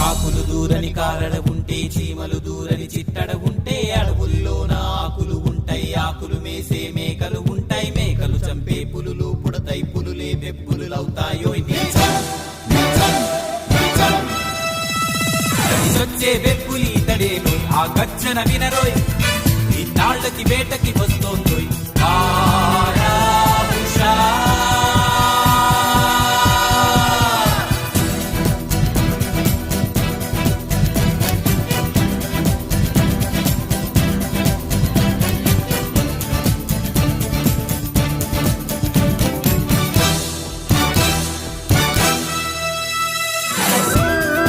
కాకులు దూరని కారడ ఉంటే చీమలు దూరని చిట్టడ ఉంటే అడవుల్లోన ఆకులు ఉంటాయి ఆకులు మేసే మేకలు ఉంటాయి మేకలు చంపే పులులు పుడతాయి పులులే వెప్పులులవుతాయో వచ్చే వెప్పులి తడేను ఆ గర్జన వినరోయ్ ఈ తాళ్ళకి వేటకి వస్తోందోయ్